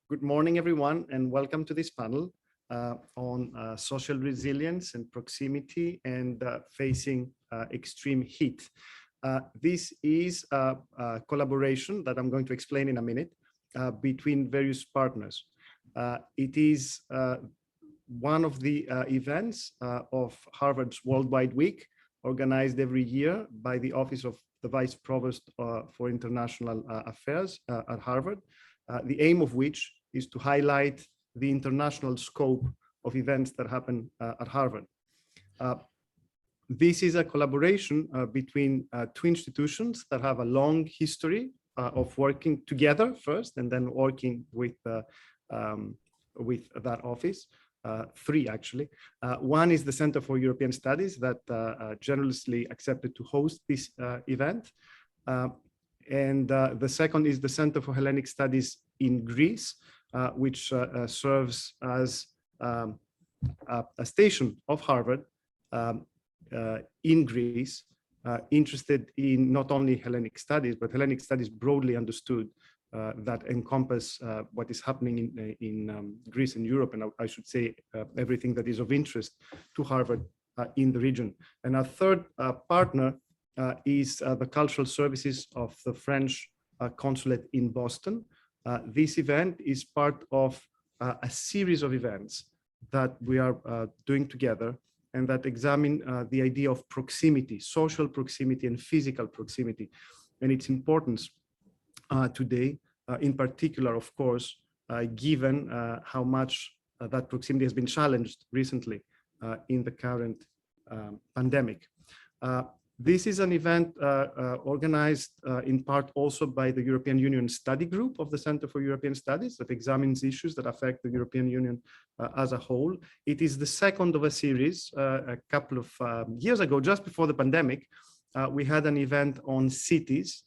Good morning, everyone, and welcome to this panel on social resilience and proximity and facing extreme heat. This is a collaboration that I'm going to explain in a minute between various partners. It is one of the events of Harvard's Worldwide Week, organized every year by the Office of the Vice Provost for International Affairs at Harvard. The aim of which is to highlight the international scope of events that happen at Harvard. This is a collaboration between two institutions that have a long history of working together first, and then working with that office. Three, actually. One is the Center for European Studies that generously accepted to host this event. And the second is the Center for Hellenic Studies in Greece, which serves as a station of Harvard in Greece, interested in not only Hellenic studies, but Hellenic studies broadly understood that encompass what is happening in Greece and Europe, and I should say everything that is of interest to Harvard in the region. And our third partner is the Cultural Services of the French Consulate in Boston. This event is part of a series of events that we are doing together and that examine the idea of proximity, social proximity and physical proximity, and its importance today, in particular, of course, given how much that proximity has been challenged recently in the current pandemic. This is an event organized in part also by the European Union Study Group of the Center for European Studies that examines issues that affect the European Union as a whole. It is the second of a series. A couple of years ago, just before the pandemic, we had an event on cities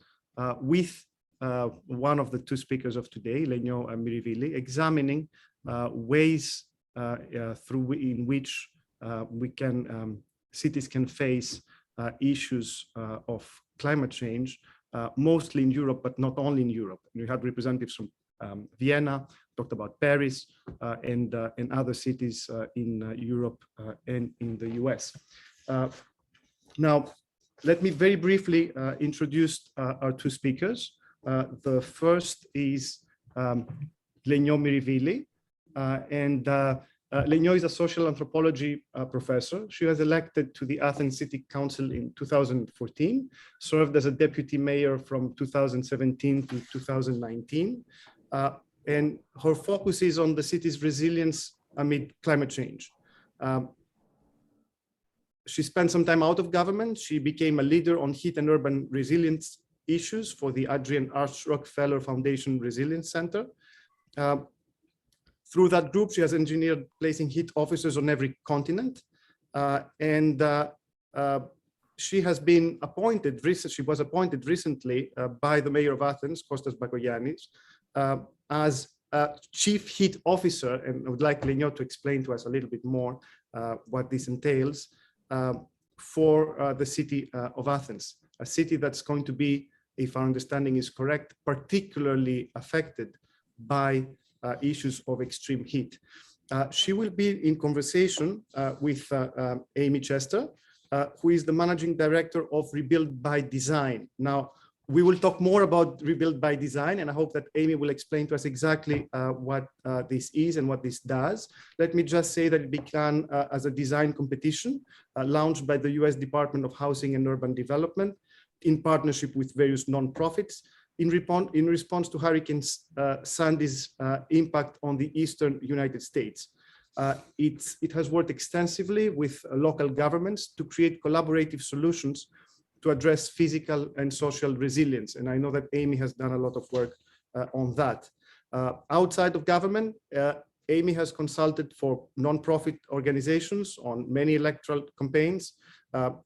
with one of the two speakers of today, Lenio Mirivili, examining ways in which cities can face issues of climate change, mostly in Europe, but not only in Europe. We had representatives from Vienna, talked about Paris, and other cities in Europe and in the US. Now, let me very briefly introduce our two speakers. The first is Lenio Mirivili, and Lenio is a social anthropology professor. She was elected to the Athens City Council in 2014, served as a deputy mayor from 2017 to 2019, and her focus is on the city's resilience amid climate change. She spent some time out of government. She became a leader on heat and urban resilience issues for the Adrian Arch Rockefeller Foundation Resilience Center. Through that group, she has engineered placing heat officers on every continent. She has been appointed, she was appointed recently by the mayor of Athens, Kostas Bakoyannis, as chief heat officer. And I would like Lenio to explain to us a little bit more what this entails for the city of Athens, a city that's going to be, if our understanding is correct, particularly affected by issues of extreme heat. She will be in conversation with Amy Chester, who is the managing director of Rebuild by Design. Now, we will talk more about Rebuild by Design, and I hope that Amy will explain to us exactly what this is and what this does. Let me just say that it began as a design competition launched by the US Department of Housing and Urban Development in partnership with various nonprofits in response to Hurricane Sandy's impact on the eastern United States. It has worked extensively with local governments to create collaborative solutions to address physical and social resilience. And I know that Amy has done a lot of work on that. Outside of government, Amy has consulted for nonprofit organizations on many electoral campaigns.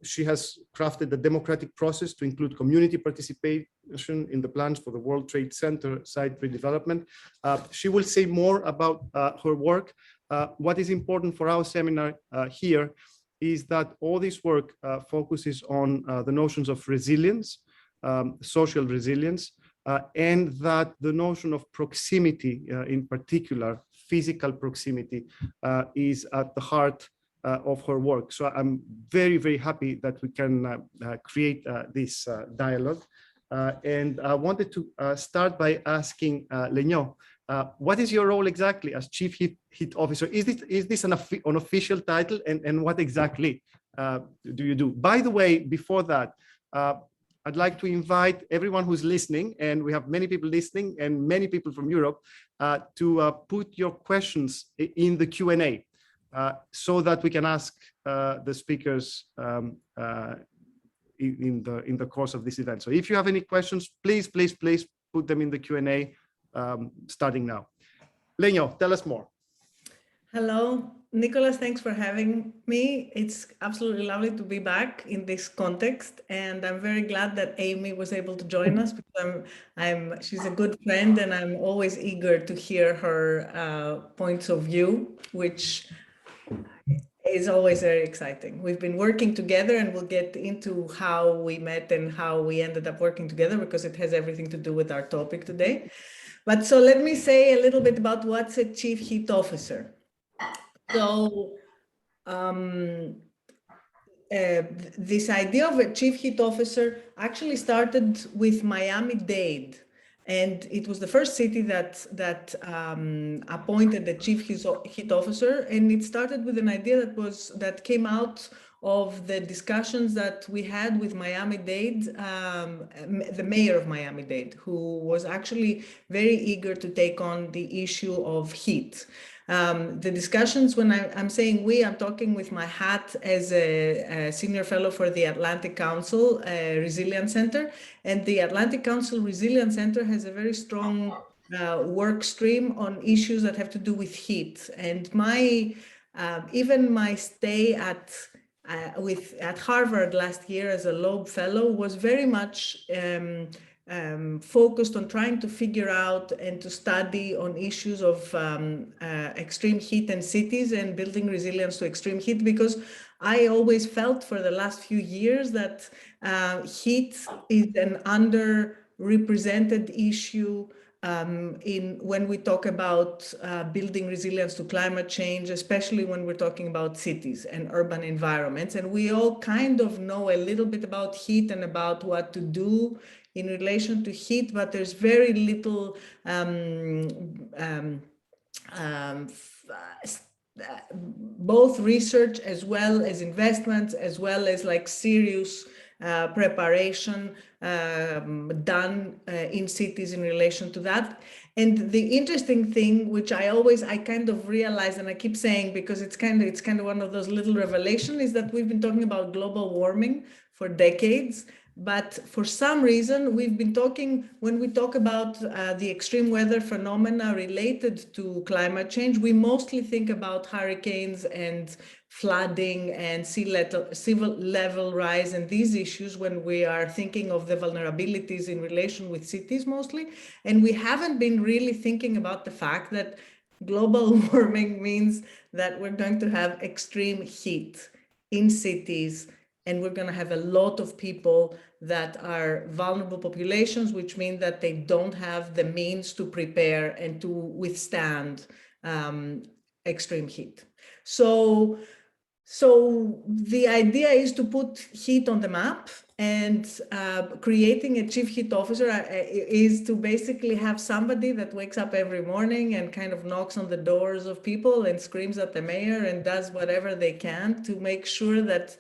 She has crafted a democratic process to include community participation in the plans for the World Trade Center site redevelopment. She will say more about her work. What is important for our seminar here is that all this work focuses on the notions of resilience, social resilience, and that the notion of proximity, in particular, physical proximity, is at the heart of her work. So I'm very, very happy that we can create this dialogue. And I wanted to start by asking Lenyo, what is your role exactly as Chief Heat Officer? Is this an official title, and what exactly do you do? By the way, before that, I'd like to invite everyone who's listening, and we have many people listening and many people from Europe, to put your questions in the Q&A so that we can ask the speakers in the course of this event. So if you have any questions, please put them in the Q&A starting now. Lenyo, tell us more. Hello, Nicholas, thanks for having me. It's absolutely lovely to be back in this context, and I'm very glad that Amy was able to join us because she's a good friend, and I'm always eager to hear her points of view, which is always very exciting. We've been working together, and we'll get into how we met and how we ended up working together because it has everything to do with our topic today. But so let me say a little bit about what's a Chief Heat Officer. So this idea of a Chief Heat Officer actually started with Miami-Dade, and it was the first city that appointed the Chief Heat Officer, and it started with an idea that came out of the discussions that we had with Miami-Dade, the mayor of Miami-Dade, who was actually very eager to take on the issue of heat. The discussions, when I'm saying we, I'm talking with my hat as a senior fellow for the Atlantic Council Resilience Center. And the Atlantic Council Resilience Center has a very strong work stream on issues that have to do with heat. And even my stay at Harvard last year as a Loeb Fellow was very much focused on trying to figure out and to study on issues of extreme heat in cities and building resilience to extreme heat, because I always felt for the last few years that heat is an underrepresented issue when we talk about building resilience to climate change, especially when we're talking about cities and urban environments. And we all kind of know a little bit about heat and about what to do in relation to heat, but there's very little both research as well as investments, as well as like serious preparation done in cities in relation to that. And the interesting thing, which I kind of realize, and I keep saying because it's kind of one of those little revelations, is that we've been talking about global warming for decades. But for some reason, we've been talking, when we talk about the extreme weather phenomena related to climate change, we mostly think about hurricanes and flooding and sea level rise and these issues when we are thinking of the vulnerabilities in relation with cities mostly. And we haven't been really thinking about the fact that global warming means that we're going to have extreme heat in cities, and we're going to have a lot of people that are vulnerable populations, which mean that they don't have the means to prepare and to withstand extreme heat. So the idea is to put heat on the map, and creating a Chief Heat Officer is to basically have somebody that wakes up every morning and kind of knocks on the doors of people and screams at the mayor and does whatever they can to make sure that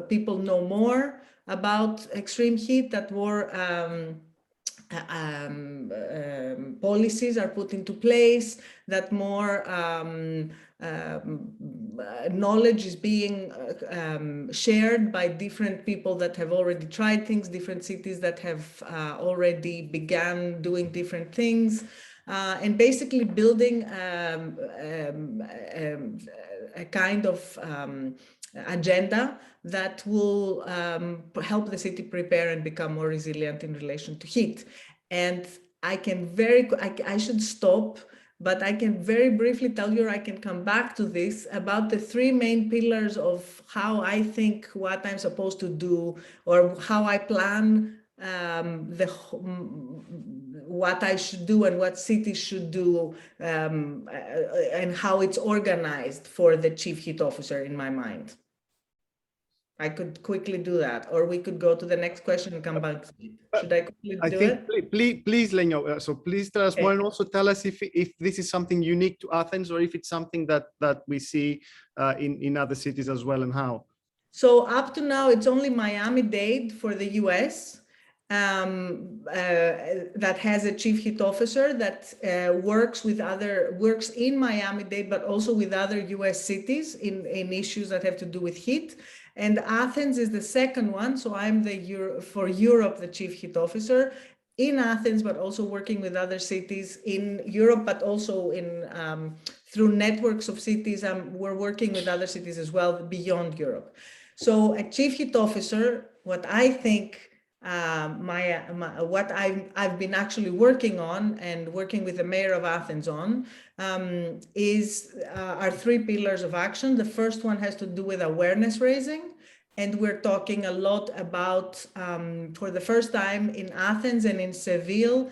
people know more about extreme heat, that more policies are put into place, that more knowledge is being shared by different people that have already tried things, different cities that have already began doing different things, and basically building a kind of agenda that will help the city prepare and become more resilient in relation to heat. And I should stop, but I can very briefly tell you, or I can come back to this, about the three main pillars of how I think what I'm supposed to do, or how I plan what I should do and what cities should do, and how it's organized for the chief heat officer in my mind. I could quickly do that, or we could go to the next question and come back. Should I quickly do it? Please, Lenyo, so please tell us more, and also tell us if this is something unique to Athens or if it's something that we see in other cities as well, and how. So up to now, it's only Miami-Dade for the US that has a chief heat officer that works in Miami-Dade, but also with other US cities in issues that have to do with heat. And Athens is the second one. So I'm for Europe, the chief heat officer in Athens, but also working with other cities in Europe, but also in through networks of cities. We're working with other cities as well beyond Europe. So a chief heat officer, what I think, what I've been actually working on and working with the mayor of Athens on are three pillars of action. The first one has to do with awareness raising. And we're talking a lot about, for the first time in Athens and in Seville,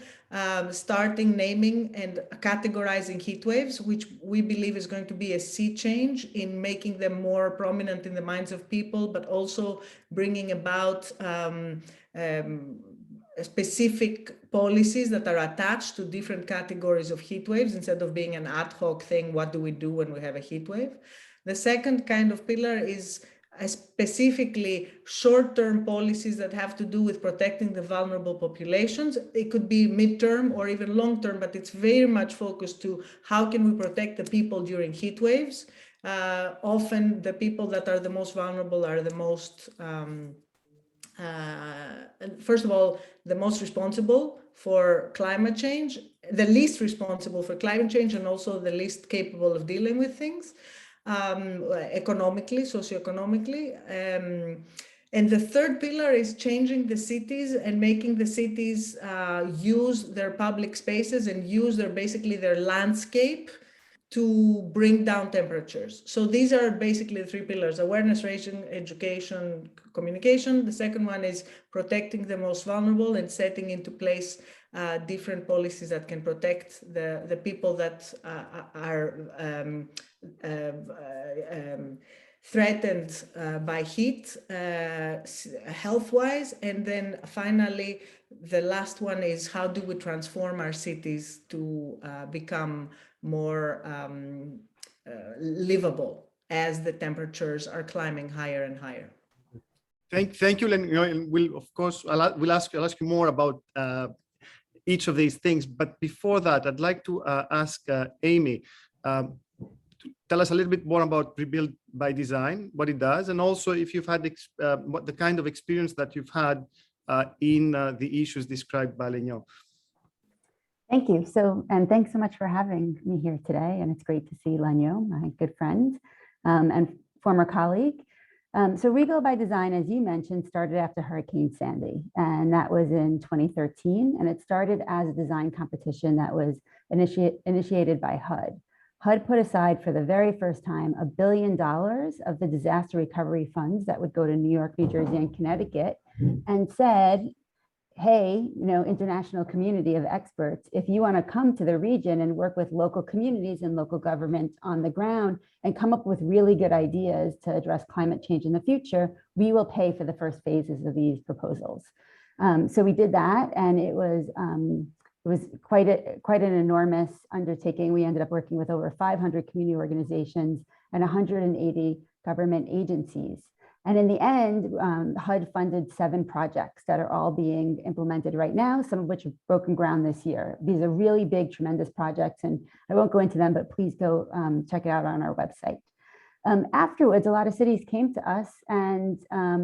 starting naming and categorizing heat waves, which we believe is going to be a sea change in making them more prominent in the minds of people, but also bringing about specific policies that are attached to different categories of heat waves instead of being an ad hoc thing. What do we do when we have a heat wave? The second kind of pillar is specifically short-term policies that have to do with protecting the vulnerable populations. It could be mid-term or even long-term, but it's very much focused to how can we protect the people during heat waves. Often the people that are the most vulnerable are the most, first of all, the most responsible for climate change, the least responsible for climate change, and also the least capable of dealing with things. Economically, socioeconomically. And the third pillar is changing the cities and making the cities use their public spaces and use basically their landscape to bring down temperatures. So these are basically the three pillars: awareness raising, education, communication. The second one is protecting the most vulnerable and setting into place different policies that can protect the people that are threatened by heat, health-wise. And then finally, the last one is how do we transform our cities to become more livable as the temperatures are climbing higher and higher. Thank you, Len. And we'll, of course, I'll ask you more about each of these things. But before that, I'd like to ask Amy to tell us a little bit more about Rebuild by Design, what it does, and also if you've had what the kind of experience that you've had in the issues described by Lenyo. Thank you. And thanks so much for having me here today. And it's great to see Lenyo, my good friend and former colleague. So Rebuild by Design, as you mentioned, started after Hurricane Sandy, and that was in 2013. And it started as a design competition that was initiated by HUD. HUD put aside for the very first time $1 billion of the disaster recovery funds that would go to New York, New Jersey, and Connecticut, and said, hey, international community of experts, if you want to come to the region and work with local communities and local governments on the ground and come up with really good ideas to address climate change in the future, we will pay for the first phases of these proposals. So we did that, and it was quite an enormous undertaking. We ended up working with over 500 community organizations and 180 government agencies. And in the end, HUD funded 7 projects that are all being implemented right now, some of which have broken ground this year. These are really big, tremendous projects, and I won't go into them, but please go check it out on our website. Afterwards, a lot of cities came to us and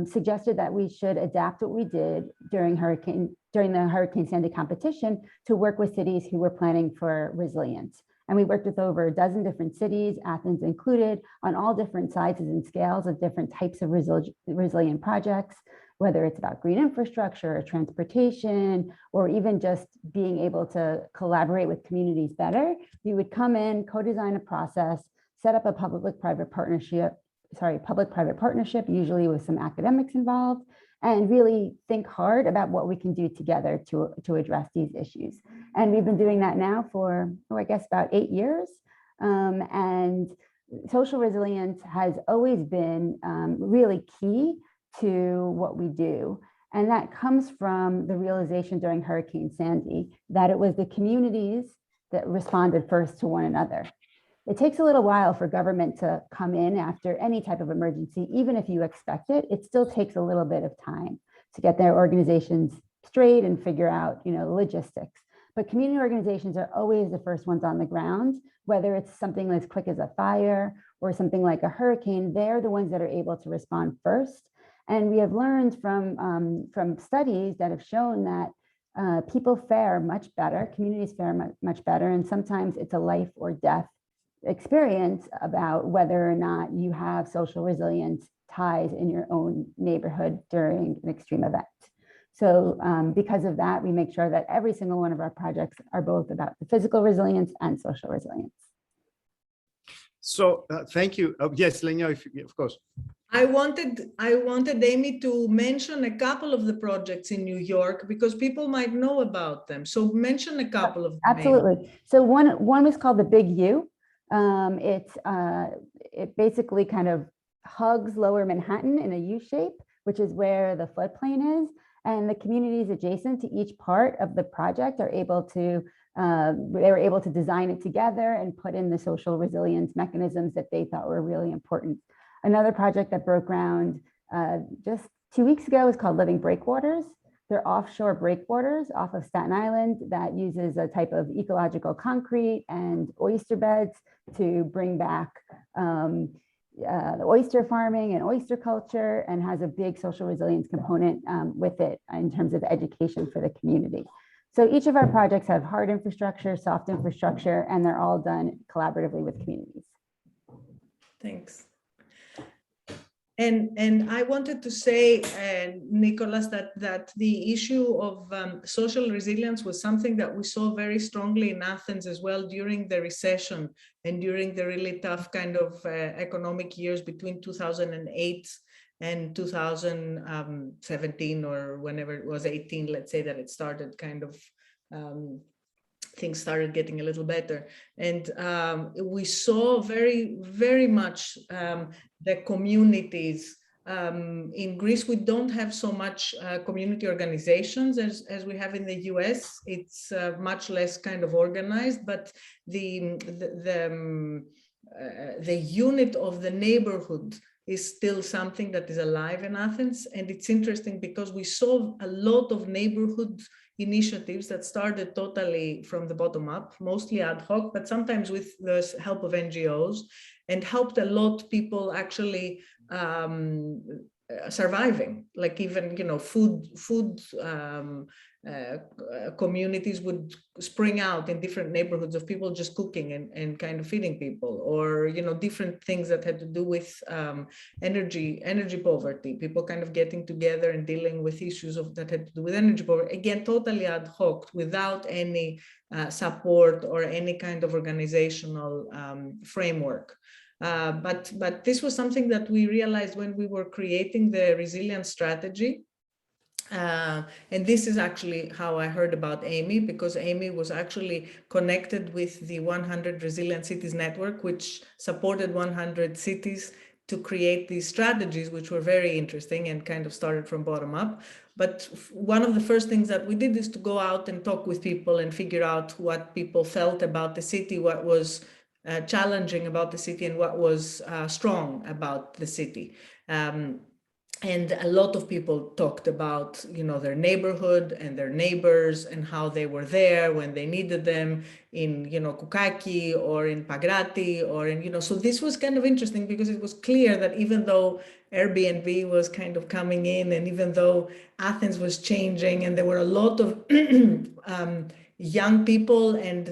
suggested that we should adapt what we did during the Hurricane Sandy competition to work with cities who were planning for resilience. And we worked with over a dozen different cities, Athens included, on all different sizes and scales of different types of resilient projects, whether it's about green infrastructure or transportation, or even just being able to collaborate with communities better. We would come in, co-design a process, set up a public-private partnership public-private partnership, usually with some academics involved, and really think hard about what we can do together to address these issues. And we've been doing that now for, I guess, about 8 years. And social resilience has always been really key to what we do. And that comes from the realization during Hurricane Sandy that it was the communities that responded first to one another. It takes a little while for government to come in after any type of emergency. Even if you expect it, it still takes a little bit of time to get their organizations straight and figure out, logistics. But community organizations are always the first ones on the ground, whether it's something as quick as a fire or something like a hurricane. They're the ones that are able to respond first. And we have learned from studies that have shown that people fare much better, communities fare much better, and sometimes it's a life or death experience about whether or not you have social resilience ties in your own neighborhood during an extreme event. So because of that, we make sure that every single one of our projects are both about the physical resilience and social resilience. So thank you. Yes, Lenya, of course. I wanted Amy to mention a couple of the projects in New York because people might know about them. So mention a couple of them. Absolutely. Amy. So one was called the Big U. It basically kind of hugs Lower Manhattan in a U shape, which is where the floodplain is. And the communities adjacent to each part of the project are able to, they were able to design it together and put in the social resilience mechanisms that they thought were really important. Another project that broke ground just 2 weeks ago is called Living Breakwaters. They're offshore breakwaters off of Staten Island that uses a type of ecological concrete and oyster beds to bring back the oyster farming and oyster culture, and has a big social resilience component with it in terms of education for the community. So each of our projects have hard infrastructure, soft infrastructure, and they're all done collaboratively with communities. Thanks. And I wanted to say, Nicholas, that the issue of social resilience was something that we saw very strongly in Athens as well during the recession and during the really tough kind of economic years between 2008 and 2017, or whenever it was 18, let's say, that it started kind of things started getting a little better. And we saw very, very much the communities. In Greece, we don't have so much community organizations as we have in the US. It's much less kind of organized, but the unit of the neighborhood is still something that is alive in Athens. And it's interesting because we saw a lot of neighborhood initiatives that started totally from the bottom up, mostly ad hoc, but sometimes with the help of NGOs, and helped a lot people actually surviving. Like even, food communities would spring out in different neighborhoods of people just cooking and kind of feeding people, or different things that had to do with energy poverty, people kind of getting together and dealing with issues that had to do with energy poverty, again totally ad hoc, without any support or any kind of organizational framework. But this was something that we realized when we were creating the resilience strategy. And this is actually how I heard about Amy, because Amy was actually connected with the 100 Resilient Cities Network, which supported 100 cities to create these strategies, which were very interesting and kind of started from bottom up. But one of the first things that we did is to go out and talk with people and figure out what people felt about the city, what was challenging about the city, and what was strong about the city. And a lot of people talked about, their neighborhood and their neighbors and how they were there when they needed them in, Koukaki or in Pagrati or in, so this was kind of interesting because it was clear that even though Airbnb was kind of coming in, and even though Athens was changing, and there were a lot of young people and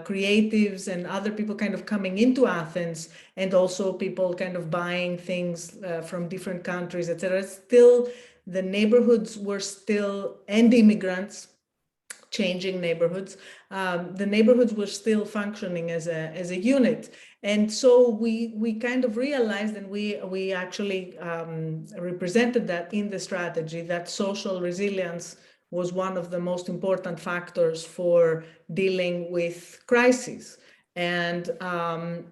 creatives and other people kind of coming into Athens, and also people kind of buying things from different countries, etc. Still, the neighborhoods were still, and immigrants, changing neighborhoods, the neighborhoods were still functioning as a unit. And so we kind of realized, and we actually represented that in the strategy, that social resilience was one of the most important factors for dealing with crises. And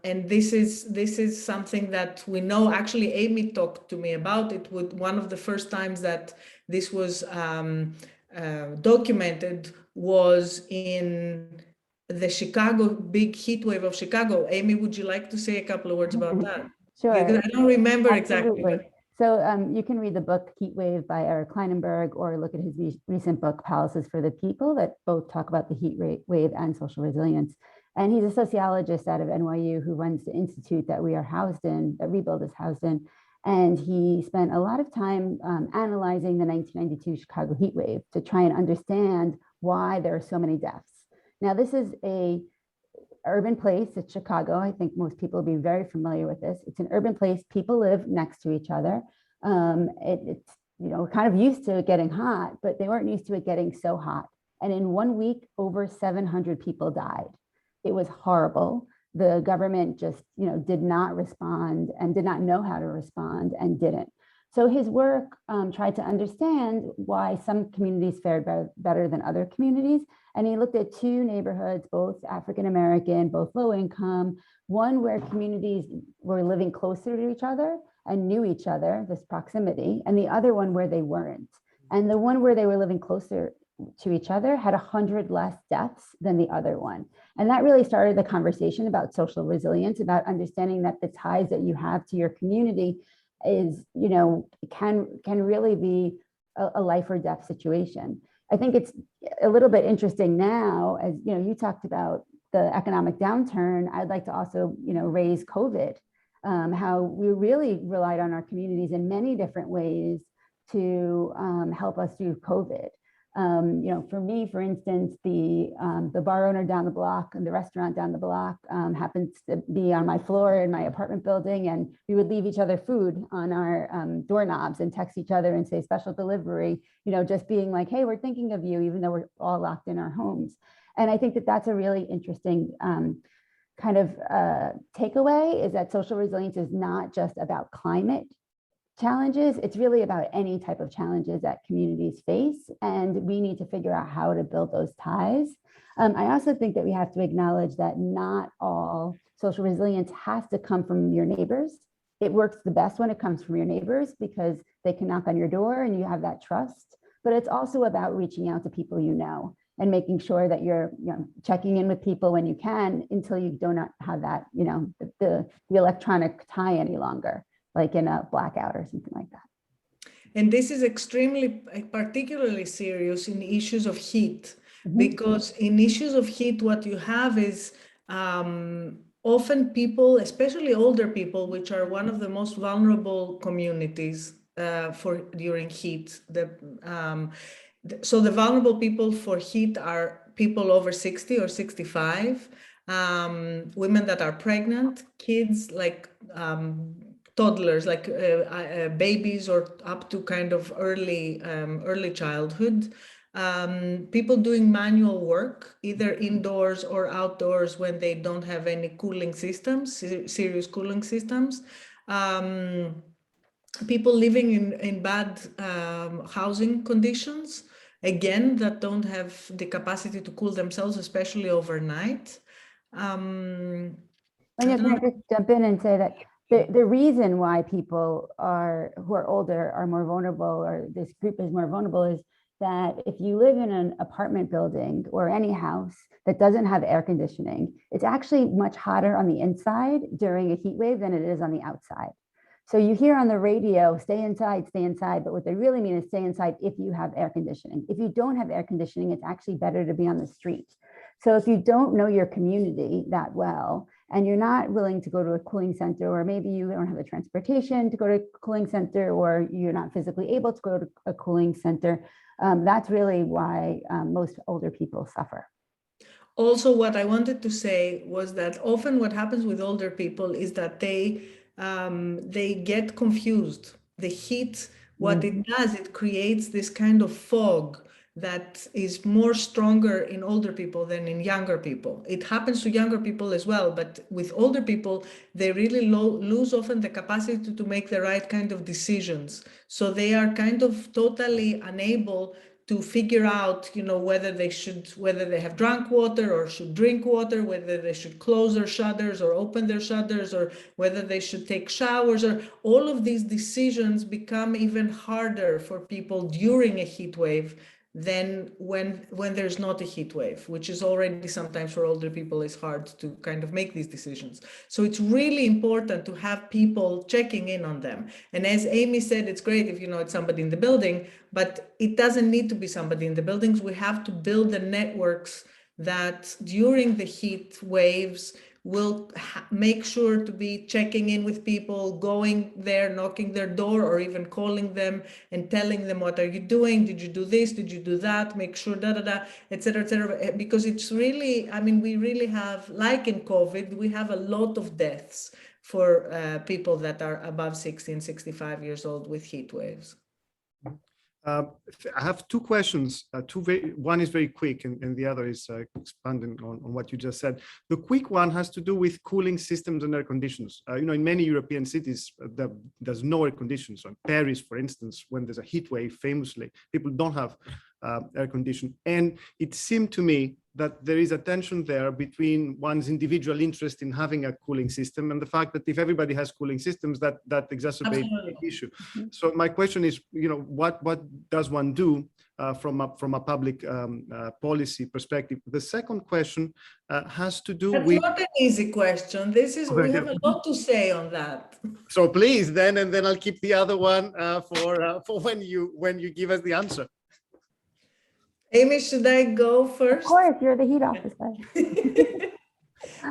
this is something that we know. Actually, Amy talked to me about it. With one of the first times that this was documented was in the Chicago big heat wave of Chicago. Amy, would you like to say a couple of words about that? Sure. I don't remember Absolutely. exactly. So you can read the book Heat Wave by Eric Kleinenberg, or look at his recent book Palaces for the People, that both talk about the heat wave and social resilience. And he's a sociologist out of NYU who runs the institute that we are housed in, that Rebuild is housed in. And he spent a lot of time analyzing the 1992 Chicago heat wave to try and understand why there are so many deaths. Now, this is a urban place. It's Chicago. I think most people will be very familiar with this. It's an urban place. People live next to each other. It's, kind of used to it getting hot, but they weren't used to it getting so hot. And in 1 week, over 700 people died. It was horrible. The government just, did not respond and did not know how to respond and didn't. So his work tried to understand why some communities fared better than other communities. And he looked at two neighborhoods, both African-American, both low income, one where communities were living closer to each other and knew each other, this proximity, and the other one where they weren't. And the one where they were living closer to each other had 100 less deaths than the other one. And that really started the conversation about social resilience, about understanding that the ties that you have to your community is, can really be a life or death situation. I think it's a little bit interesting now, as you talked about the economic downturn. I'd like to also, raise COVID, how we really relied on our communities in many different ways to help us through COVID. For me, for instance, the bar owner down the block and the restaurant down the block happens to be on my floor in my apartment building, and we would leave each other food on our doorknobs and text each other and say special delivery, just being like, hey, we're thinking of you, even though we're all locked in our homes. And I think that that's a really interesting kind of takeaway, is that social resilience is not just about climate challenges. It's really about any type of challenges that communities face, and we need to figure out how to build those ties. I also think that we have to acknowledge that not all social resilience has to come from your neighbors. It works the best when it comes from your neighbors because they can knock on your door and you have that trust. But it's also about reaching out to people and making sure that you're checking in with people when you can, until you do not have that, the electronic tie any longer, like in a blackout or something like that. And this is particularly serious in issues of heat, because in issues of heat, what you have is often people, especially older people, which are one of the most vulnerable communities during heat. So the vulnerable people for heat are people over 60 or 65, women that are pregnant, kids like toddlers, like babies, or up to kind of early childhood, people doing manual work, either indoors or outdoors when they don't have any cooling systems, serious cooling systems. People living in bad housing conditions, again, that don't have the capacity to cool themselves, especially overnight. Can I just jump in and say that the reason why people who are older are more vulnerable, or this group is more vulnerable, is that if you live in an apartment building or any house that doesn't have air conditioning, it's actually much hotter on the inside during a heat wave than it is on the outside. So you hear on the radio, stay inside, but what they really mean is stay inside if you have air conditioning. If you don't have air conditioning, it's actually better to be on the street. So if you don't know your community that well, and you're not willing to go to a cooling center, or maybe you don't have the transportation to go to a cooling center, or you're not physically able to go to a cooling center, that's really why most older people suffer. Also, what I wanted to say was that often what happens with older people is that they get confused. The heat, what it does, it creates this kind of fog that is more stronger in older people than in younger people. It happens to younger people as well, but with older people, they really lose often the capacity to make the right kind of decisions. So they are kind of totally unable to figure out, whether they have drunk water or should drink water, whether they should close their shutters or open their shutters, or whether they should take showers, or all of these decisions become even harder for people during a heat wave than when there's not a heat wave, which is already sometimes for older people is hard to kind of make these decisions. So it's really important to have people checking in on them. And as Amy said, it's great if it's somebody in the building, but it doesn't need to be somebody in the buildings. We have to build the networks that during the heat waves will make sure to be checking in with people, going there, knocking their door, or even calling them and telling them, what are you doing? Did you do this? Did you do that? Make sure, et cetera, because it's really, we really have, like in COVID, we have a lot of deaths for people that are above 60 and 65 years old with heat waves. I have two questions. One is very quick, and the other is expanding on what you just said. The quick one has to do with cooling systems and air conditioners. In many European cities, there's no air conditioners. So in Paris, for instance, when there's a heat wave, famously, people don't have air conditioning. And it seemed to me that there is a tension there between one's individual interest in having a cooling system and the fact that if everybody has cooling systems, that exacerbates the issue. So my question is, what does one do from a public policy perspective? The second question has to do That's with— not an easy question. We have a lot to say on that. So please, then I'll keep the other one for when you give us the answer. Amy, should I go first? Of course, you're the heat officer.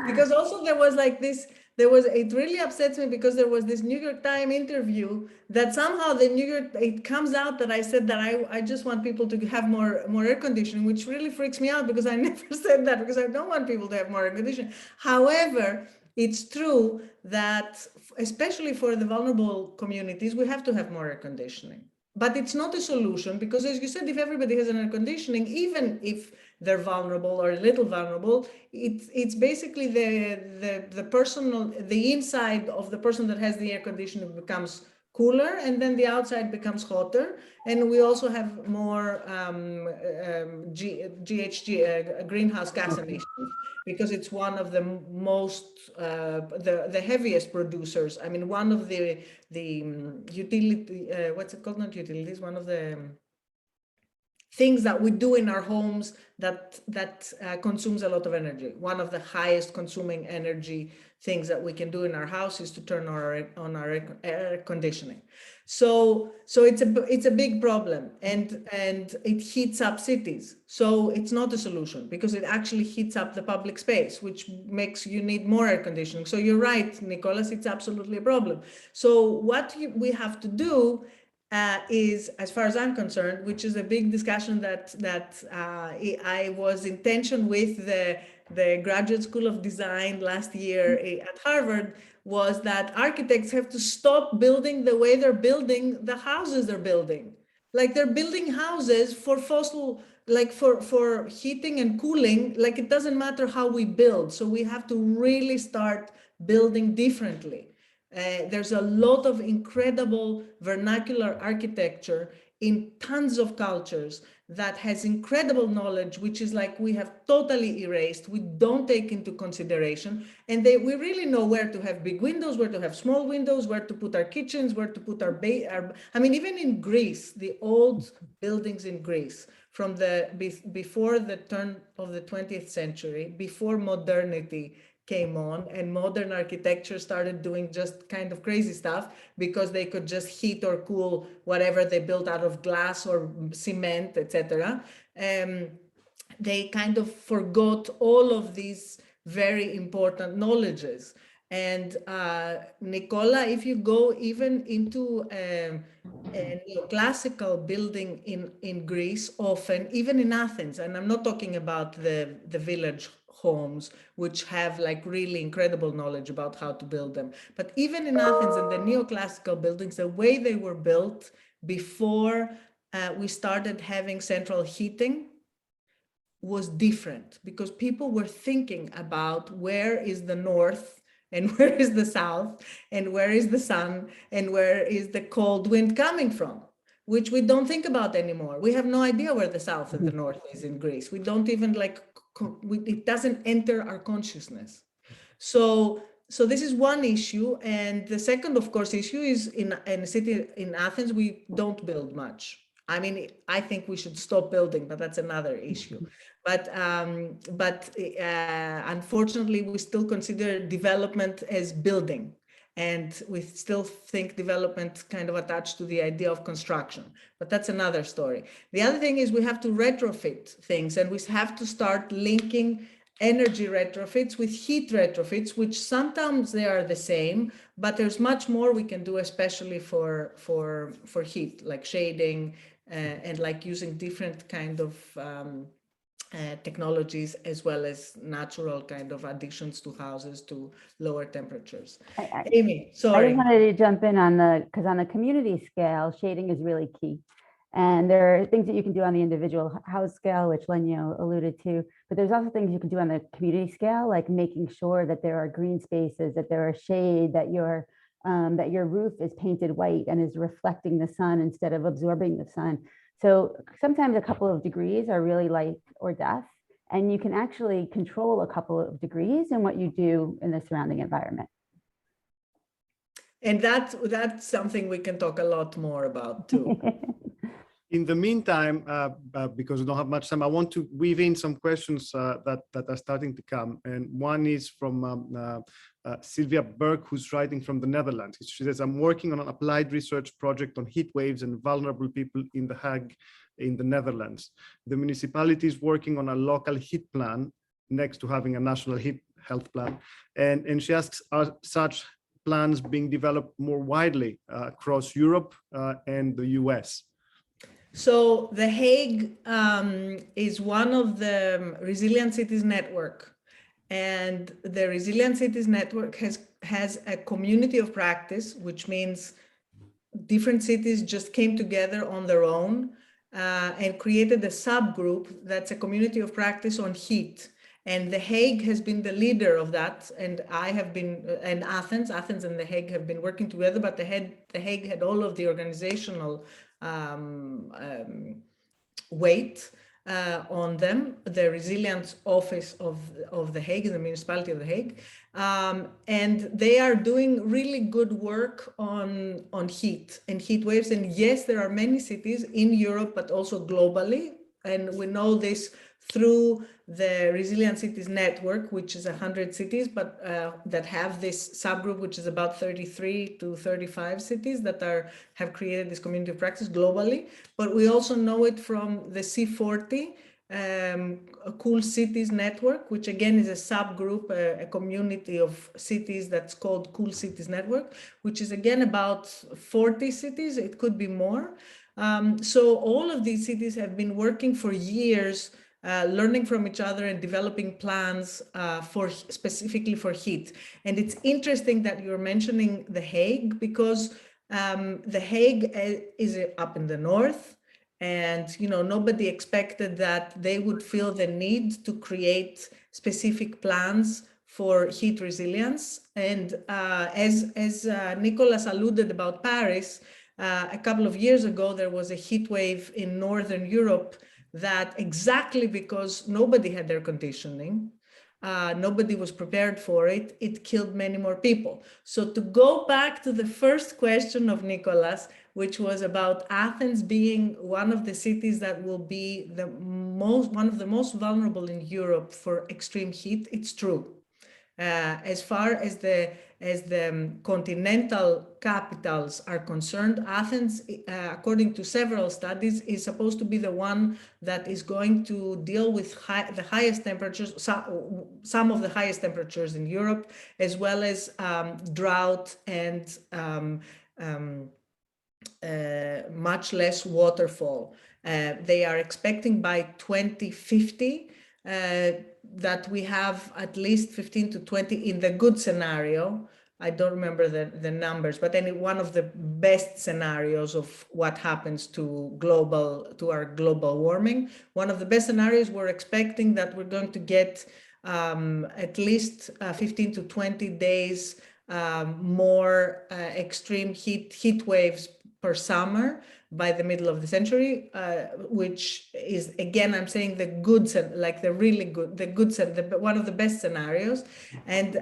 Because also there was it really upsets me because there was this New York Times interview that somehow it comes out that I said that I just want people to have more air conditioning, which really freaks me out because I never said that, because I don't want people to have more air conditioning. However, it's true that especially for the vulnerable communities, we have to have more air conditioning. But it's not a solution because, as you said, if everybody has an air conditioning, even if they're vulnerable or a little vulnerable, it's basically the inside of the person that has the air conditioning becomes cooler, and then the outside becomes hotter. And we also have more GHG, greenhouse gas emissions, because it's one of the most, the heaviest producers. One of the utility, what's it called? Not utilities, one of the things that we do in our homes that consumes a lot of energy. One of the highest consuming energy things that we can do in our house is to turn on our air conditioning. So it's a big problem, and it heats up cities. So it's not a solution because it actually heats up the public space, which makes you need more air conditioning. So you're right, Nicholas, it's absolutely a problem. So what we have to do is, as far as I'm concerned, which is a big discussion that I was in tension with the Graduate School of Design last year at Harvard, was that architects have to stop building the way they're building the houses they're building. Like they're building houses for fossil, like for heating and cooling, like it doesn't matter how we build. So we have to really start building differently. There's a lot of incredible vernacular architecture in tons of cultures that has incredible knowledge, which is like we have totally erased. We don't take into consideration. And we really know where to have big windows, where to have small windows, where to put our kitchens, where to put our even in Greece, the old buildings in Greece, from before the turn of the 20th century, before modernity came on and modern architecture started doing just kind of crazy stuff because they could just heat or cool whatever they built out of glass or cement, etc. They kind of forgot all of these very important knowledges. And Nicola, if you go even into a neoclassical building in Greece, often, even in Athens, and I'm not talking about the village homes, which have like really incredible knowledge about how to build them. But even in Athens and the neoclassical buildings, the way they were built before we started having central heating was different, because people were thinking about where is the north and where is the south and where is the sun and where is the cold wind coming from, which we don't think about anymore. We have no idea where the south and the north is in Greece. We don't even it doesn't enter our consciousness. So this is one issue. And the second, of course, issue is in a city in Athens, we don't build much. I mean, I think we should stop building, but that's another issue. But unfortunately, we still consider development as building. And we still think development kind of attached to the idea of construction, but that's another story. The other thing is we have to retrofit things, and we have to start linking energy retrofits with heat retrofits, which sometimes they are the same, but there's much more we can do, especially for heat, like shading and like using different kind of technologies, as well as natural kind of additions to houses to lower temperatures. Amy, sorry. I just wanted to jump in on because on the community scale, shading is really key. And there are things that you can do on the individual house scale, which Lenyo alluded to, but there's also things you can do on the community scale, like making sure that there are green spaces, that there are shade, that your roof is painted white and is reflecting the sun instead of absorbing the sun. So sometimes a couple of degrees are really light or death, and you can actually control a couple of degrees in what you do in the surrounding environment. And that's something we can talk a lot more about too. In the meantime, because we don't have much time, I want to weave in some questions that are starting to come. And one is from Sylvia Burke, who's writing from the Netherlands. She says, I'm working on an applied research project on heat waves and vulnerable people in The Hague in the Netherlands. The municipality is working on a local heat plan next to having a national heat health plan. And she asks, are such plans being developed more widely across Europe and the US? So The Hague is one of the Resilient Cities Network. And the Resilient Cities Network has a community of practice, which means different cities just came together on their own and created a subgroup that's a community of practice on heat. And The Hague has been the leader of that, and I have been, and Athens and The Hague have been working together, but The Hague had all of the organizational weight on them, the resilience office of The Hague, in the municipality of The Hague. And they are doing really good work on heat and heat waves. And yes, there are many cities in Europe, but also globally. And we know this through the Resilient Cities Network, which is 100 cities, but that have this subgroup, which is about 33 to 35 cities that have created this community of practice globally. But we also know it from the C40 Cool Cities Network, which again is a subgroup, a community of cities that's called Cool Cities Network, which is again about 40 cities. It could be more. So all of these cities have been working for years, learning from each other and developing plans specifically for heat. And it's interesting that you're mentioning The Hague, because The Hague is up in the north, and nobody expected that they would feel the need to create specific plans for heat resilience. And as Nicholas alluded about Paris, a couple of years ago, there was a heat wave in Northern Europe that, exactly because nobody had air conditioning, nobody was prepared for it, it killed many more people. So to go back to the first question of Nicholas, which was about Athens being one of the cities that will be one of the most vulnerable in Europe for extreme heat, it's true. As far as the continental capitals are concerned, Athens, according to several studies, is supposed to be the one that is going to deal with the highest temperatures, some of the highest temperatures in Europe, as well as drought and much less waterfall. They are expecting by 2050 that we have at least 15 to 20 in the good scenario I don't remember the numbers, but one of the best scenarios of what happens to our global warming. One of the best scenarios, we're expecting that we're going to get at least 15 to 20 days more extreme heat waves per summer by the middle of the century, which is, again, I'm saying the good, like the really good, one of the best scenarios, and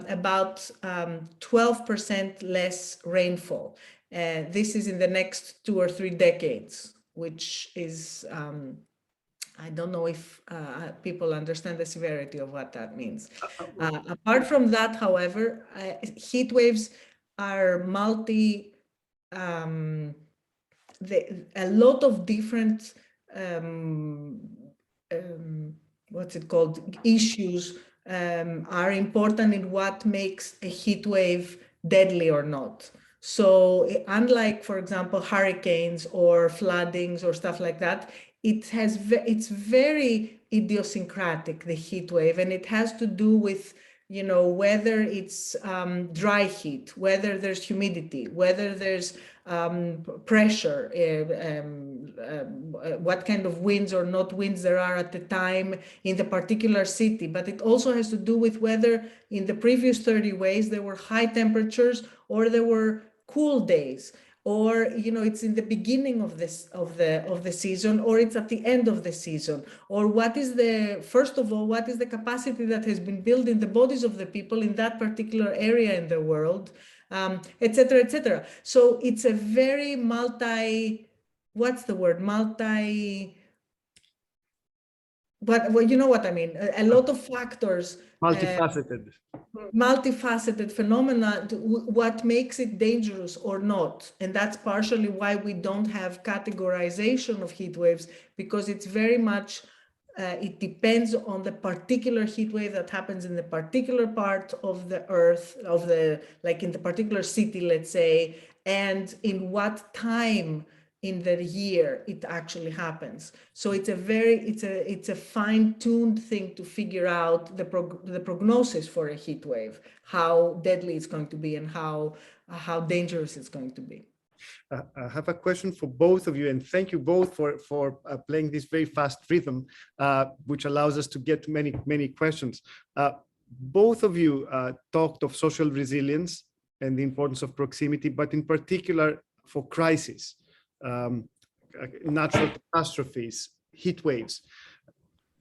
about 12% less rainfall. This is in the next 2 or 3 decades, which is, I don't know if people understand the severity of what that means. Apart from that, however, heat waves are a lot of different what's it called, issues are important in what makes a heat wave deadly or not. So unlike, for example, hurricanes or floodings or stuff like that, it's very idiosyncratic, the heat wave, and it has to do with, you know, whether it's dry heat, whether there's humidity, whether there's pressure, what kind of winds or not winds there are at the time in the particular city. But it also has to do with whether in the previous 30 days there were high temperatures or there were cool days, or, you know, it's in the beginning of the season, or it's at the end of the season, or what is first of all, what is the capacity that has been built in the bodies of the people in that particular area in the world, et cetera, et cetera. So it's a very what's the word? Well, you know what I mean? A lot of factors. Multifaceted phenomena, what makes it dangerous or not. And that's partially why we don't have categorization of heat waves, because it's very much, it depends on the particular heat wave that happens in the particular part of the earth, like in the particular city, let's say, and in what time in the year it actually happens. So it's a fine-tuned thing to figure out the prognosis for a heat wave, how deadly it's going to be and how dangerous it's going to be. I have a question for both of you, and thank you both for playing this very fast rhythm, which allows us to get many questions. Both of you talked of social resilience and the importance of proximity, but in particular for crisis. Natural catastrophes, heat waves.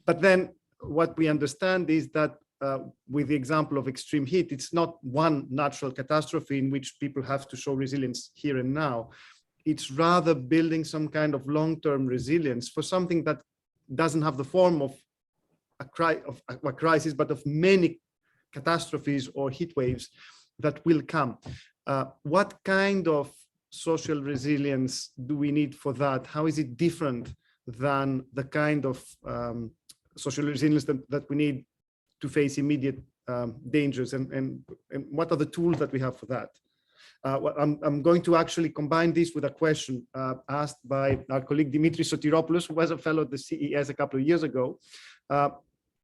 But then what we understand is that with the example of extreme heat, it's not one natural catastrophe in which people have to show resilience here and now. It's rather building some kind of long-term resilience for something that doesn't have the form of a crisis, but of many catastrophes or heat waves that will come. What kind of social resilience do we need for that? How is it different than the kind of social resilience that we need to face immediate dangers, and what are the tools that we have for that? I'm going to actually combine this with a question asked by our colleague Dimitri Sotiropoulos, who was a fellow at the CES a couple of years ago,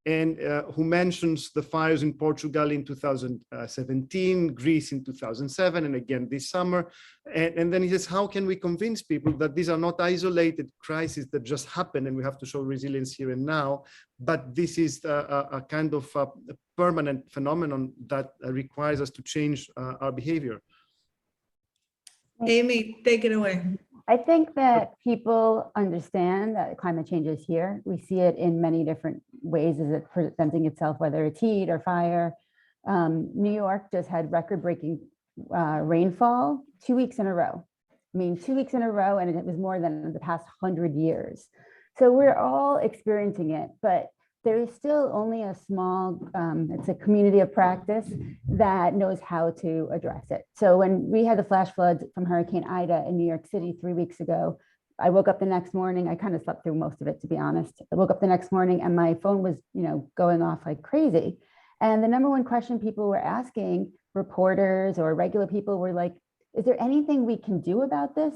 and who mentions the fires in Portugal in 2017, Greece in 2007, and again this summer. And then he says, how can we convince people that these are not isolated crises that just happen and we have to show resilience here and now, but this is a kind of a permanent phenomenon that requires us to change our behavior? Amy, take it away. I think that people understand that climate change is here. We see it in many different ways as it presenting itself, whether it's heat or fire. New York just had record-breaking rainfall 2 weeks in a row. I mean, 2 weeks in a row, and it was more than the past 100 years. So we're all experiencing it, but there is still only a small, it's a community of practice that knows how to address it. So when we had the flash floods from Hurricane Ida in New York City 3 weeks ago, I woke up the next morning, I kind of slept through most of it, to be honest. I woke up the next morning and my phone was, going off like crazy. And the number one question people were asking, reporters or regular people, were like, is there anything we can do about this?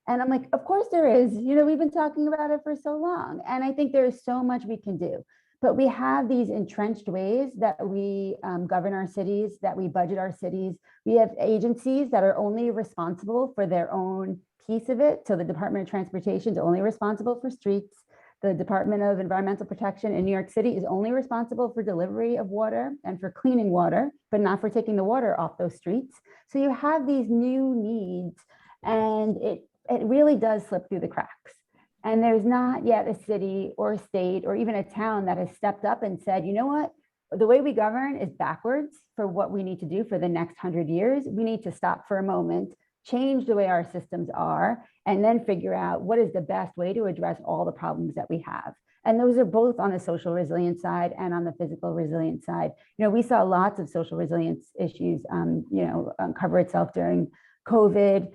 And I'm like, of course there is. We've been talking about it for so long. And I think there is so much we can do. but we have these entrenched ways that we govern our cities, that we budget our cities. We have agencies that are only responsible for their own piece of it. So the Department of Transportation is only responsible for streets. The Department of Environmental Protection in New York City is only responsible for delivery of water and for cleaning water, but not for taking the water off those streets. So you have these new needs, and it really does slip through the cracks. And there's not yet a city or a state or even a town that has stepped up and said, you know what, the way we govern is backwards for what we need to do for the next 100 years. We need to stop for a moment, change the way our systems are, and then figure out what is the best way to address all the problems that we have. And those are both on the social resilience side and on the physical resilience side. You know, we saw lots of social resilience issues, uncover itself during COVID.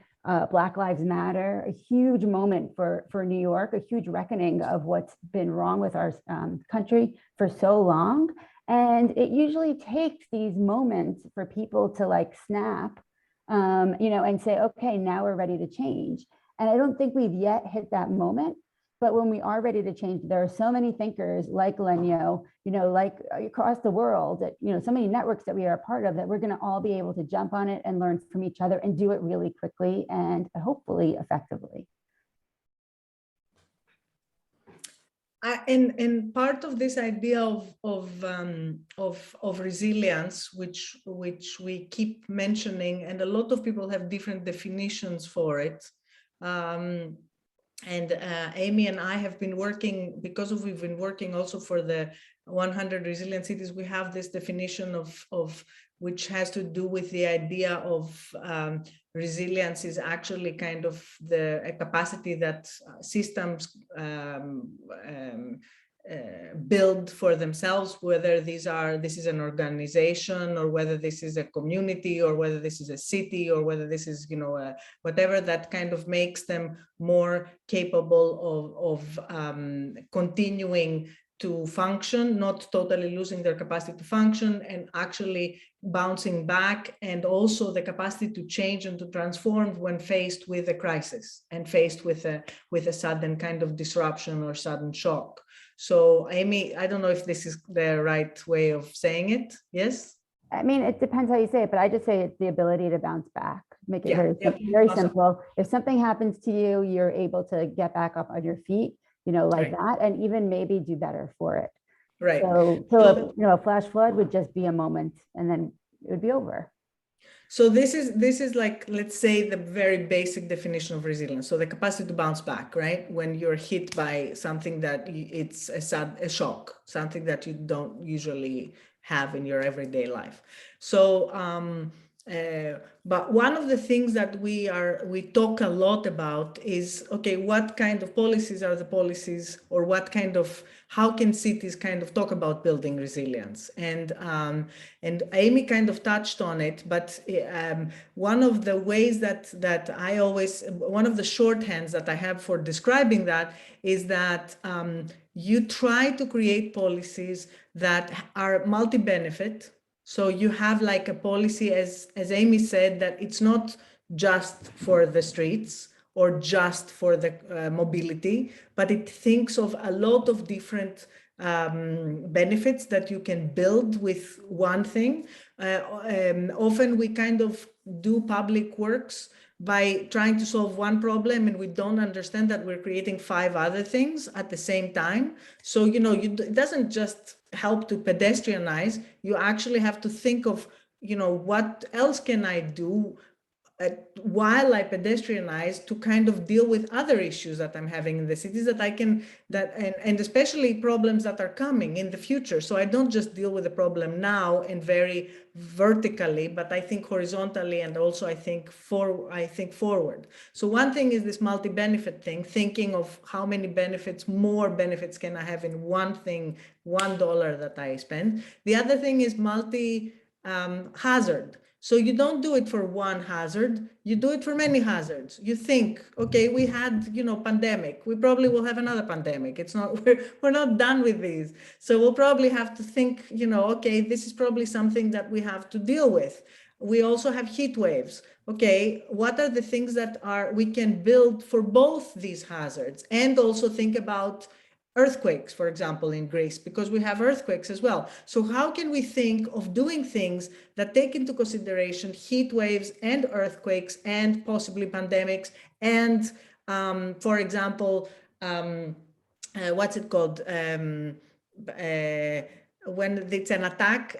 Black Lives Matter, a huge moment for New York, a huge reckoning of what's been wrong with our country for so long. And it usually takes these moments for people to like snap, and say, okay, now we're ready to change. And I don't think we've yet hit that moment. But when we are ready to change, there are so many thinkers like Lenyo, like across the world, that, so many networks that we are a part of, that we're going to all be able to jump on it and learn from each other and do it really quickly and hopefully effectively. And part of this idea of resilience, which we keep mentioning, and a lot of people have different definitions for it. And Amy and I have been working, we've been working also for the 100 Resilient Cities. We have this definition of which has to do with the idea of resilience is actually kind of a capacity that systems build for themselves, whether this is an organization, or whether this is a community, or whether this is a city, or whether this is, whatever that kind of makes them more capable of continuing to function, not totally losing their capacity to function, and actually bouncing back, and also the capacity to change and to transform when faced with a crisis and faced with a sudden kind of disruption or sudden shock. So Amy, I don't know if this is the right way of saying it. Yes? I mean, it depends how you say it, but I just say it's the ability to bounce back. Make it very awesome. simple. If something happens to you, you're able to get back up on your feet, like that, and even maybe do better for it. Right. So a flash flood would just be a moment, and then it would be over. So this is like, let's say, the very basic definition of resilience. So the capacity to bounce back, right? When you're hit by something that it's a shock, something that you don't usually have in your everyday life. So, but one of the things that we talk a lot about is, okay, what kind of policies are the policies, or how can cities kind of talk about building resilience? And Amy kind of touched on it, but one of the ways that one of the shorthands that I have for describing that is that you try to create policies that are multi-benefit. So you have like a policy, as Amy said, that it's not just for the streets or just for the mobility, but it thinks of a lot of different benefits that you can build with one thing. Often we kind of do public works by trying to solve one problem, and we don't understand that we're creating 5 other things at the same time. So, it doesn't just help to pedestrianize. You actually have to think of, what else can I do while I pedestrianize to kind of deal with other issues that I'm having in the cities and especially problems that are coming in the future. So I don't just deal with the problem now and very vertically, but I think horizontally, and also I think forward. So one thing is this multi-benefit thing, thinking of how many more benefits can I have in one thing, $1 that I spend. The other thing is hazard. So you don't do it for one hazard, you do it for many hazards. You think, okay, we had, pandemic, we probably will have another pandemic. It's not, we're not done with these. So we'll probably have to think, okay, this is probably something that we have to deal with. We also have heat waves. Okay, what are the things that we can build for both these hazards? And also think about earthquakes, for example, in Greece, because we have earthquakes as well. So how can we think of doing things that take into consideration heat waves and earthquakes and possibly pandemics and, for example, what's it called? When it's an attack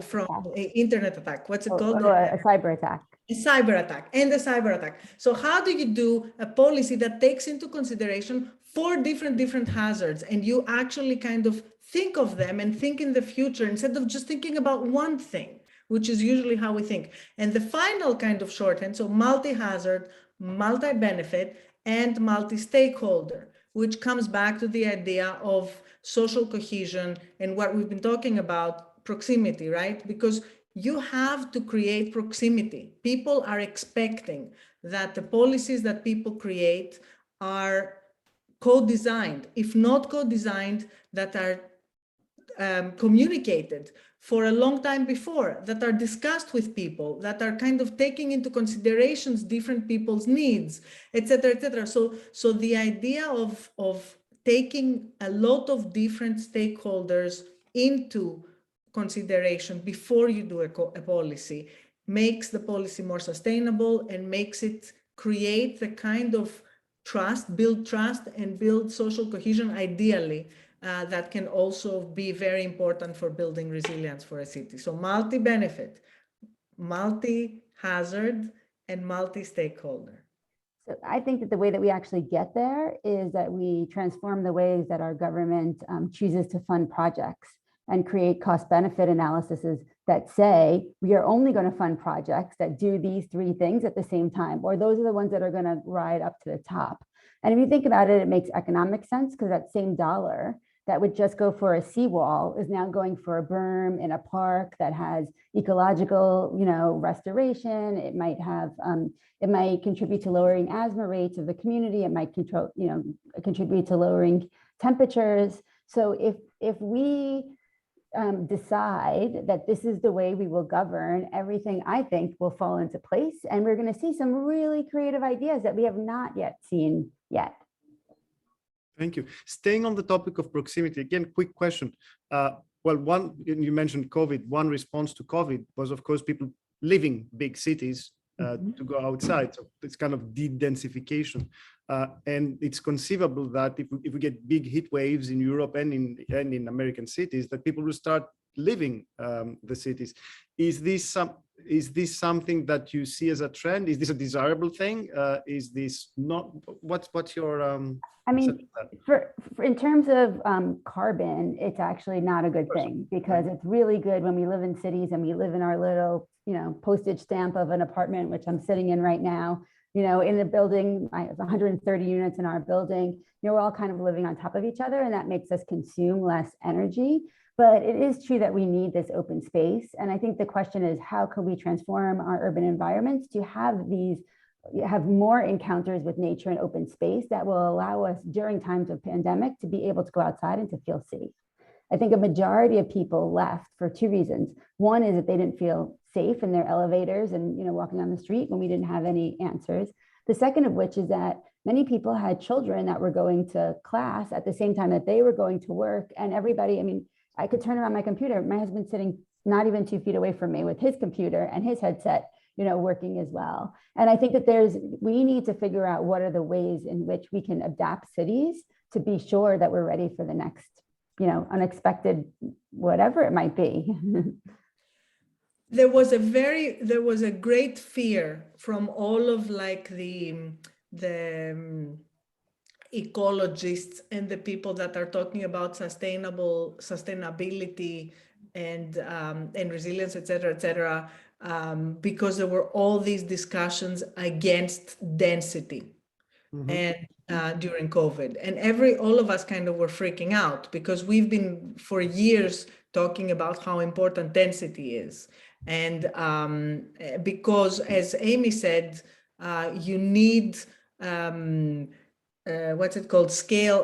from internet attack, what's it called? A cyber attack. A cyber attack and a cyber attack. So how do you do a policy that takes into consideration 4 different hazards, and you actually kind of think of them and think in the future instead of just thinking about one thing, which is usually how we think. And the final kind of shorthand, so multi-hazard, multi-benefit, and multi-stakeholder, which comes back to the idea of social cohesion and what we've been talking about, proximity, right? Because you have to create proximity. People are expecting that the policies that people create are co-designed, if not co-designed, that are communicated for a long time before, that are discussed with people, that are kind of taking into considerations different people's needs, etc., etc. So the idea of taking a lot of different stakeholders into consideration before you do a policy makes the policy more sustainable and makes it create the kind of trust, build trust and build social cohesion, ideally, that can also be very important for building resilience for a city. So multi-benefit, multi-hazard, and multi-stakeholder. So I think that the way that we actually get there is that we transform the ways that our government chooses to fund projects and create cost-benefit analyses that say we are only going to fund projects that do these 3 things at the same time, or those are the ones that are going to ride up to the top. And if you think about it, it makes economic sense, because that same dollar that would just go for a seawall is now going for a berm in a park that has ecological, restoration. It might have, it might contribute to lowering asthma rates of the community. It might contribute to lowering temperatures. So if we decide that this is the way we will govern, everything, I think, will fall into place, and we're going to see some really creative ideas that we have not yet seen yet. Thank you. Staying on the topic of proximity, again, quick question. Well, you mentioned COVID. One response to COVID was, of course, people leaving big cities to go outside. So it's kind of de-densification. And it's conceivable that if we get big heat waves in Europe and in American cities, that people will start leaving the cities. Is this something that you see as a trend? Is this a desirable thing? Is this not? What's your? I mean, for in terms of carbon, it's actually not a good thing, because it's really good when we live in cities and we live in our little, postage stamp of an apartment, which I'm sitting in right now. In a building, I have 130 units in our building. We're all kind of living on top of each other, and that makes us consume less energy. But it is true that we need this open space. And I think the question is, how can we transform our urban environments to have more encounters with nature and open space that will allow us during times of pandemic to be able to go outside and to feel safe. I think a majority of people left for 2 reasons. One is that they didn't feel safe in their elevators and walking on the street when we didn't have any answers. The second of which is that many people had children that were going to class at the same time that they were going to work, and everybody, I could turn around my computer. My husband's sitting not even 2 feet away from me with his computer and his headset, working as well. And I think that we need to figure out what are the ways in which we can adapt cities to be sure that we're ready for the next, unexpected, whatever it might be. There was a great fear from all of the ecologists and the people that are talking about sustainability and resilience, et cetera, because there were all these discussions against density. And during COVID, and all of us kind of were freaking out, because we've been for years talking about how important density is. And because, as Amy said, you need what's it called? Scale,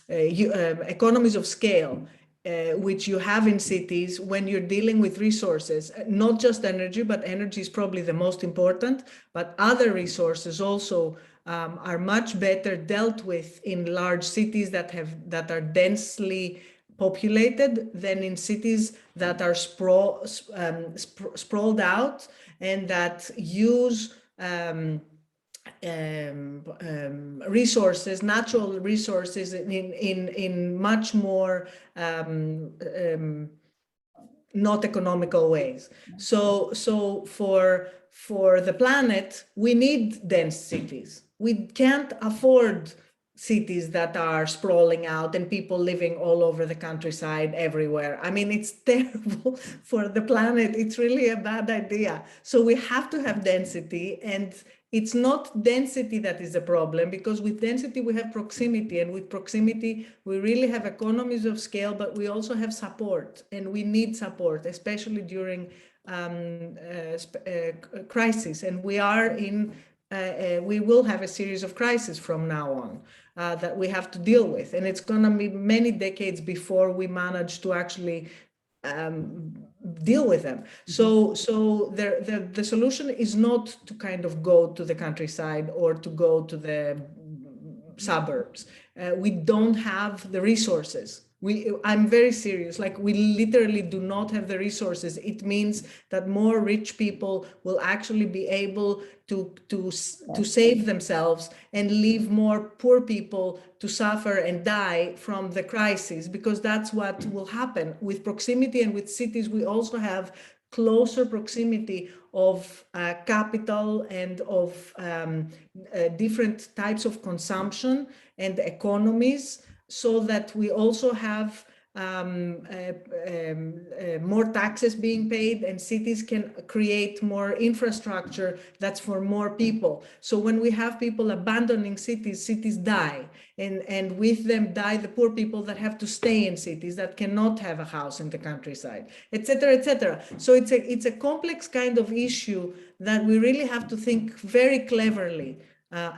economies of scale. which you have in cities when you're dealing with resources, not just energy, but energy is probably the most important, but other resources also are much better dealt with in large cities that are densely populated than in cities that are sprawled out and that use resources, natural resources in much more not economical ways. So for the planet, we need dense cities. We can't afford cities that are sprawling out and people living all over the countryside everywhere. I mean, it's terrible for the planet. It's really a bad idea. So we have to have density, and it's not density that is the problem, because with density we have proximity, and with proximity we really have economies of scale, but we also have support, and we need support, especially during crisis. And we are in we will have a series of crises from now on that we have to deal with, and it's going to be many decades before we manage to actually deal with them. So the solution is not to kind of go to the countryside or to go to the suburbs. We don't have the resources. I'm very serious, like we literally do not have the resources. It means that more rich people will actually be able to save themselves and leave more poor people to suffer and die from the crisis, because that's what will happen. With proximity and with cities, we also have closer proximity of capital and of different types of consumption and economies, so that we also have more taxes being paid, and cities can create more infrastructure that's for more people. So when we have people abandoning cities, cities die, and with them die the poor people that have to stay in cities, that cannot have a house in the countryside, etc., etc. So it's a complex kind of issue that we really have to think very cleverly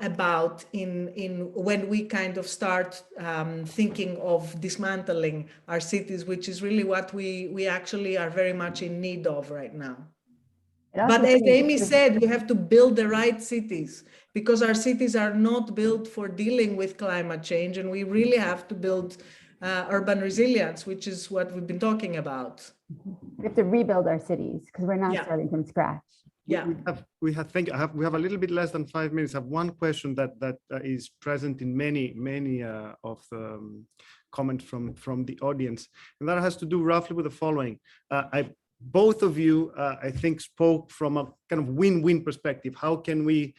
about in when we kind of start thinking of dismantling our cities, which is really what we actually are very much in need of right now. But as Amy said, we have to build the right cities, because our cities are not built for dealing with climate change, and we really have to build urban resilience, which is what we've been talking about. We have to rebuild our cities because we're not starting from scratch. Yeah, we have a little bit less than 5 minutes. I have one question that is present in many of the comments from the audience, and that has to do roughly with the following. Both of you, I think, spoke from a kind of win-win perspective. How can we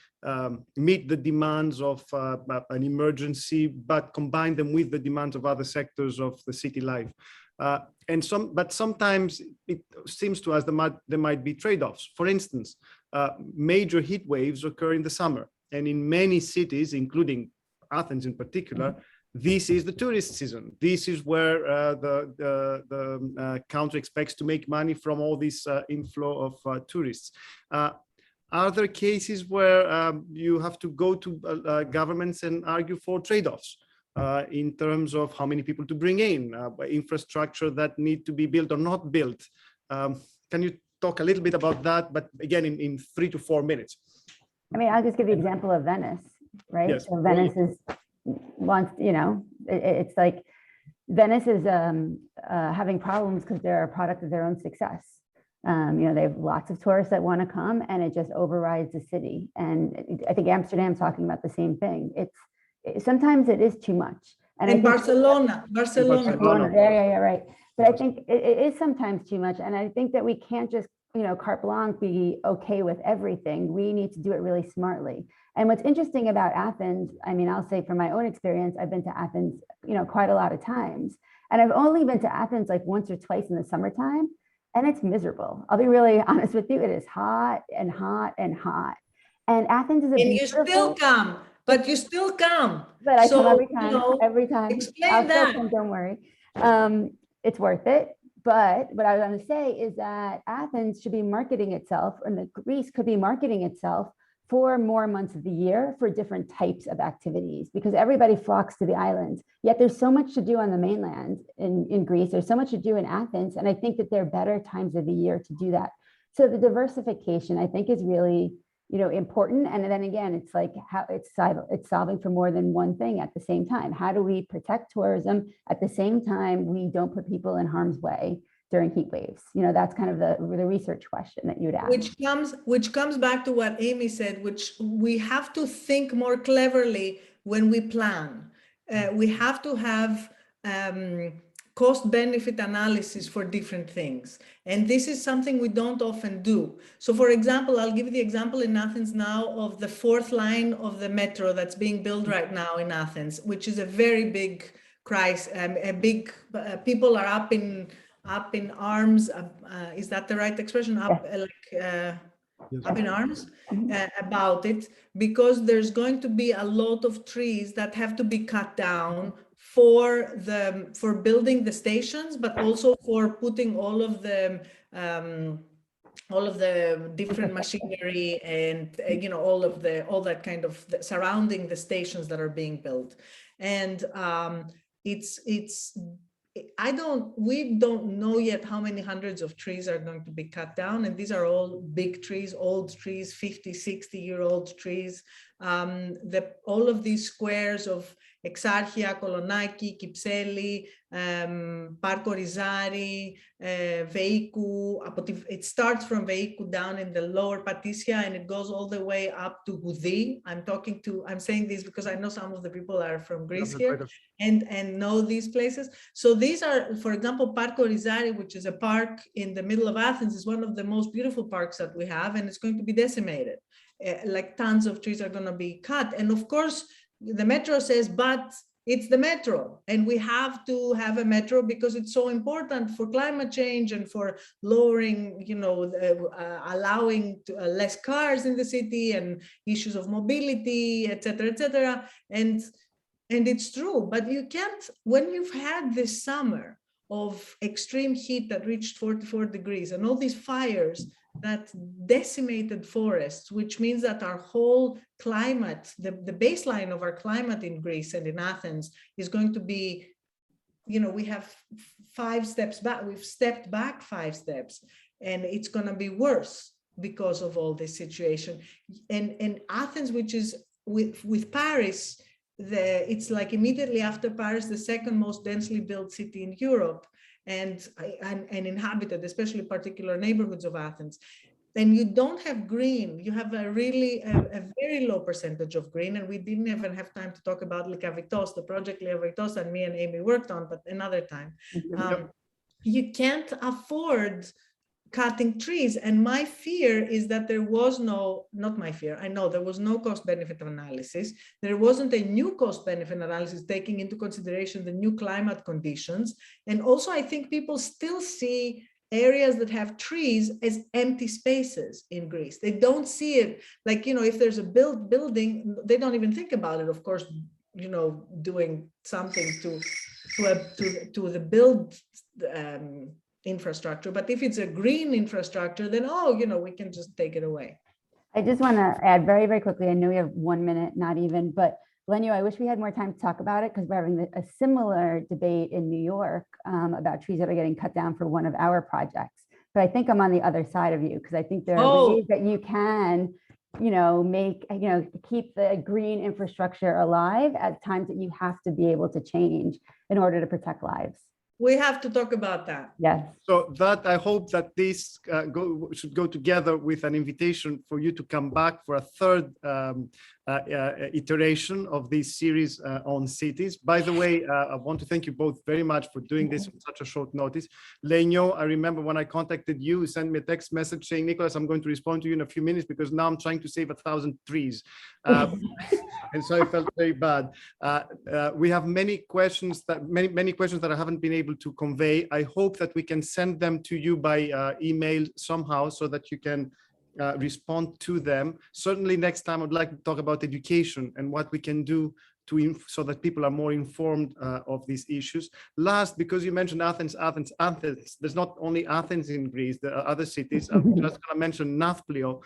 meet the demands of an emergency, but combine them with the demands of other sectors of the city life? But sometimes it seems to us there might be trade-offs. For instance, major heat waves occur in the summer, and in many cities, including Athens in particular, this is the tourist season. This is where the country expects to make money from all this inflow of tourists. Are there cases where you have to go to governments and argue for trade-offs in terms of how many people to bring in, infrastructure that need to be built or not built? Can you talk a little bit about that, but again, in 3 to 4 minutes? I mean, I'll just give the example of Venice, right? Yes. So Venice wants, it's like Venice is having problems because they're a product of their own success. They have lots of tourists that want to come, and it just overrides the city. And I think Amsterdam's talking about the same thing. Sometimes it is too much. And Barcelona. Yeah, right. But I think it is sometimes too much. And I think that we can't just, carte blanche, be okay with everything. We need to do it really smartly. And what's interesting about Athens, I mean, I'll say from my own experience, I've been to Athens, quite a lot of times. And I've only been to Athens like once or twice in the summertime, and it's miserable. I'll be really honest with you. It is hot and hot and hot. And Athens is a beautiful... And you still come. But you still come. But I come every time. Explain that. Come, don't worry. It's worth it. But what I was going to say is that Athens should be marketing itself, and Greece could be marketing itself 4 more months of the year for different types of activities, because everybody flocks to the island. Yet there's so much to do on the mainland in Greece. There's so much to do in Athens. And I think that there are better times of the year to do that. So the diversification, I think, is really, important. And then again, it's like how it's solving for more than one thing at the same time. How do we protect tourism at the same time we don't put people in harm's way during heat waves? That's kind of the research question that you would ask. Which comes back to what Amy said, which we have to think more cleverly when we plan. We have to have cost-benefit analysis for different things. And this is something we don't often do. So for example, I'll give you the example in Athens now of the 4th line of the metro that's being built right now in Athens, which is a very big crisis. People are up in arms. Is that the right expression? Up in arms about it, because there's going to be a lot of trees that have to be cut down for building the stations, but also for putting all of the different machinery and all that kind of surrounding the stations that are being built. And we don't know yet how many hundreds of trees are going to be cut down. And these are all big trees, old trees, 50, 60-year-old trees. All of these squares of Exarchia, Kolonaki, Kypseli, Parco Rizari, Veikou. It starts from Veikou down in the lower Patissia and it goes all the way up to Goudi. I'm saying this because I know some of the people are from Greece here and know these places. So these are, for example, Parco Rizari, which is a park in the middle of Athens, is one of the most beautiful parks that we have, and it's going to be decimated. Like tons of trees are going to be cut. And of course, the metro says, but it's the metro and we have to have a metro because it's so important for climate change and for lowering, allowing less cars in the city and issues of mobility, et cetera, et cetera. And it's true, but you can't, when you've had this summer of extreme heat that reached 44 degrees and all these fires that decimated forests, which means that our whole climate, the baseline of our climate in Greece and in Athens is going to be, we have 5 steps back, we've stepped back 5 steps, and it's going to be worse because of all this situation. And Athens, which is with Paris, it's like immediately after Paris, the 2nd most densely built city in Europe. And inhabited, especially particular neighborhoods of Athens. And you don't have green. You have a very low percentage of green. And we didn't even have time to talk about Likavitos, the project Likavitos that me and Amy worked on, but another time. You can't afford cutting trees. And my fear is that there was not my fear, I know there was no cost-benefit analysis. There wasn't a new cost-benefit analysis taking into consideration the new climate conditions. And also, I think people still see areas that have trees as empty spaces in Greece. They don't see it like, if there's a building, they don't even think about it, of course, doing something to the build infrastructure. But if it's a green infrastructure, then, we can just take it away. I just want to add very, very quickly. I know we have 1 minute, not even, but Lenyo, I wish we had more time to talk about it because we're having a similar debate in New York about trees that are getting cut down for one of our projects. But I think I'm on the other side of you because I think there are ways that you can, keep the green infrastructure alive at times that you have to be able to change in order to protect lives. We have to talk about that. Yes. So that I hope that this should go together with an invitation for you to come back for a 3rd iteration of this series on cities. By the way, I want to thank you both very much for doing this on such a short notice. Lenyo, I remember when I contacted you, you sent me a text message saying, Nicholas, I'm going to respond to you in a few minutes because now I'm trying to save 1,000 trees. And so I felt very bad. We have many questions that I haven't been able to convey. I hope that we can send them to you by email somehow so that you can respond to them. Certainly next time I'd like to talk about education and what we can do so that people are more informed of these issues. Last, because you mentioned Athens, there's not only Athens in Greece, there are other cities. I'm just going to mention Nafplio,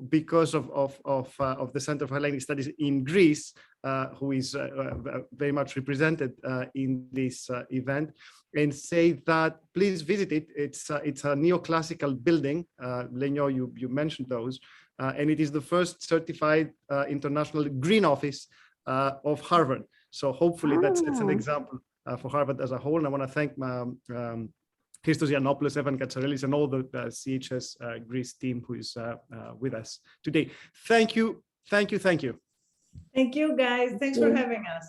because of the Center for Hellenic Studies in Greece, who is very much represented in this event, and say that please visit it. It's a neoclassical building. Lenyo, you mentioned those, and it is the first certified international green office of Harvard. So hopefully that sets an example for Harvard as a whole. And I want to thank Christos Yiannopoulos, Evan Katsarelis, and all the CHS Greece team who is with us today. Thank you, thank you, thank you. Thank you, guys. Thanks for having us.